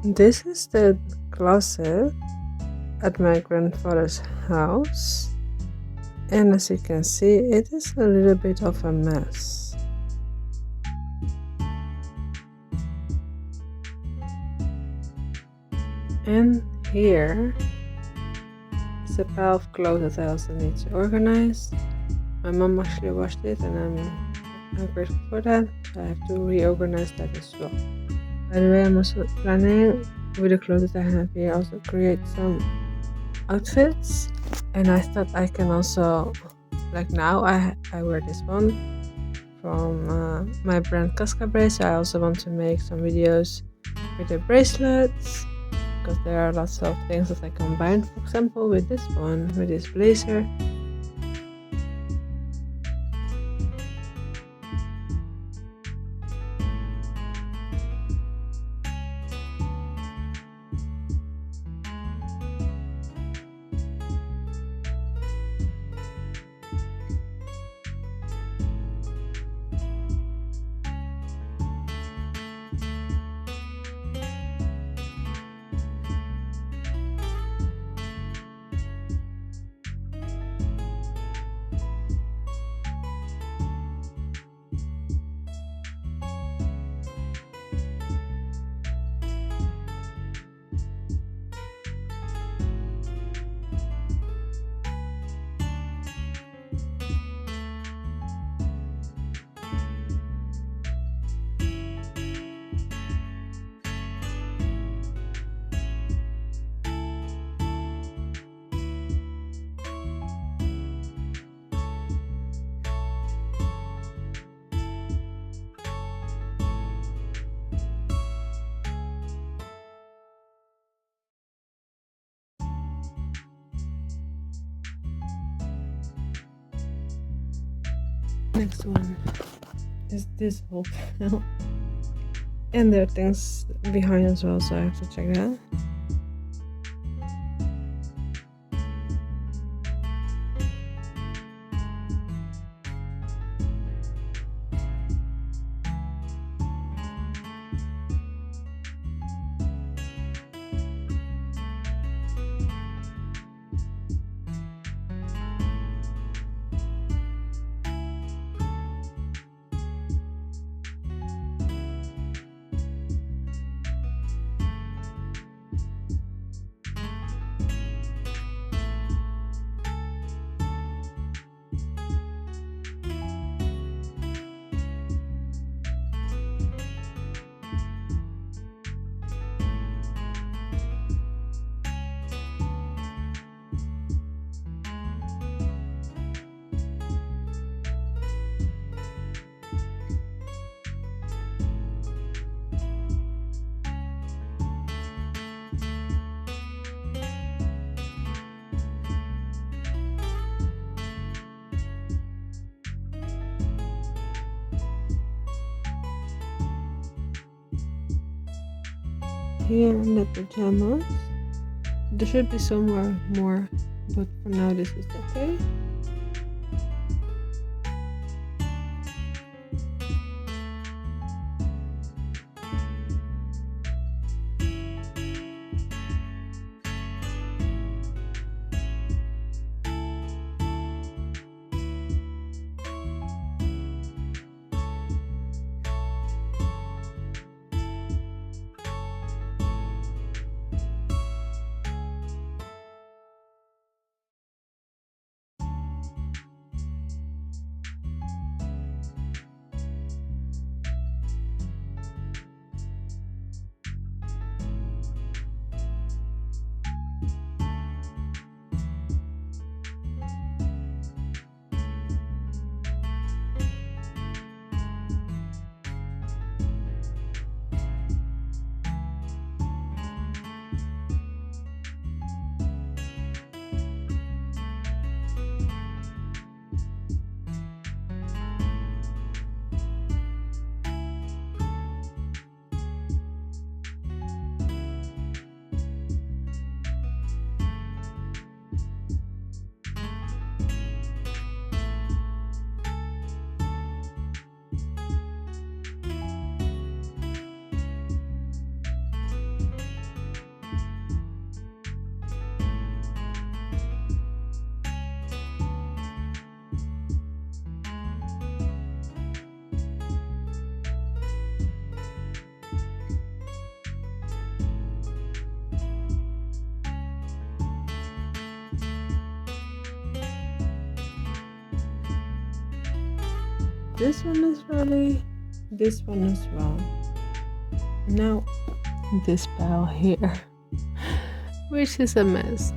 This is the closet at my grandfather's house, and as you can see, it is a little bit of a mess. And here is a pile of clothes that I also need to organize. My mom actually washed it, and I'm grateful for that. I have to reorganize that as well. By the way, I'm also planning with the clothes that I have here also create some outfits, and I thought I can also, like now I wear this one from my brand CascaBrace. I also want to make some videos with the bracelets, because there are lots of things that I combine, for example with this one, with this blazer. Next one is this whole pile, and there are things behind as well, so I have to check that. Here in the pajamas, there should be somewhere more, but for now this is okay. this one is ready, this one as well. Now this pile here, which is a mess.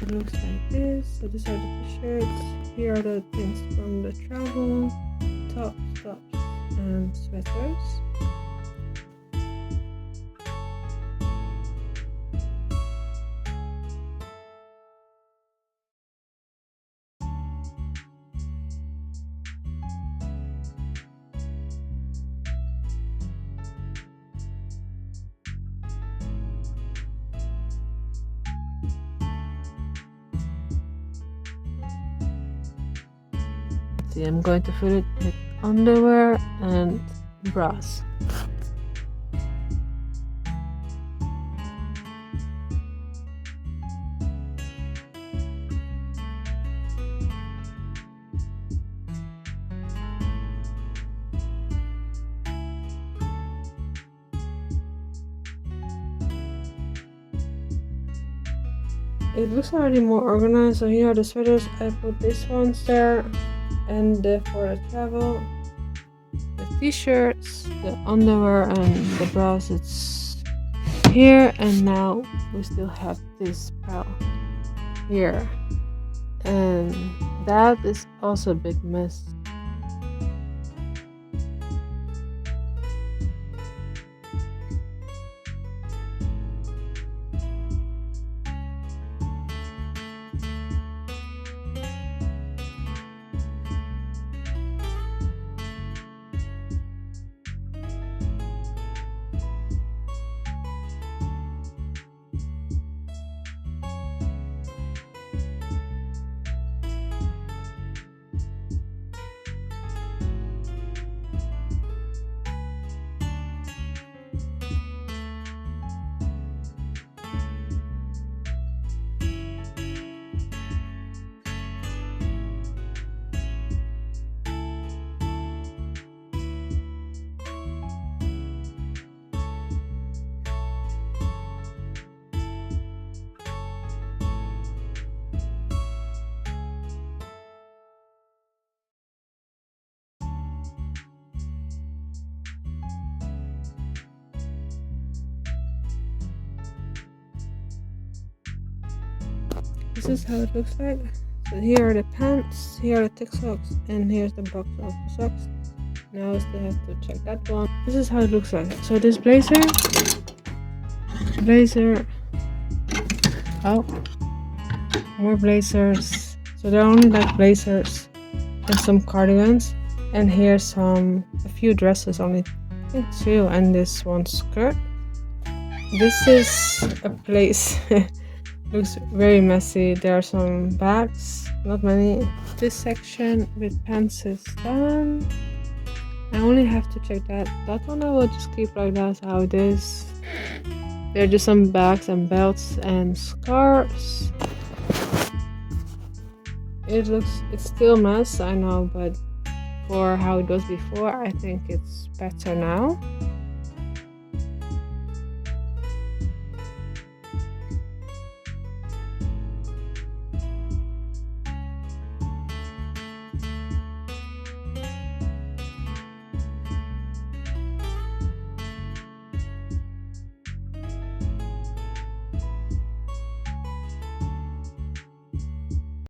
It looks like this. So these are the t-shirts. Here are the things from the travel, tops, and sweaters. I'm going to fill it with underwear and bras. It looks already more organized. So here are the sweaters. I put these ones there. And for the travel, the t-shirts, the underwear and the bras, it's here. And now we still have this pile here, and that is also a big mess. This is how it looks like. So here are the pants, here are the thick socks, and here's the box of the socks. Now I still have to check that one. This is how it looks like. So this blazer, oh, more blazers. So they're only like blazers and some cardigans. And here's a few dresses, only I think 2, and this one skirt. This is a place. Looks very messy. There are some bags, not many. This section with pants is done. I only have to check that. That one I will just keep like that, how it is. There are just some bags and belts and scarves. It's still a mess, I know, but for how it was before, I think it's better now.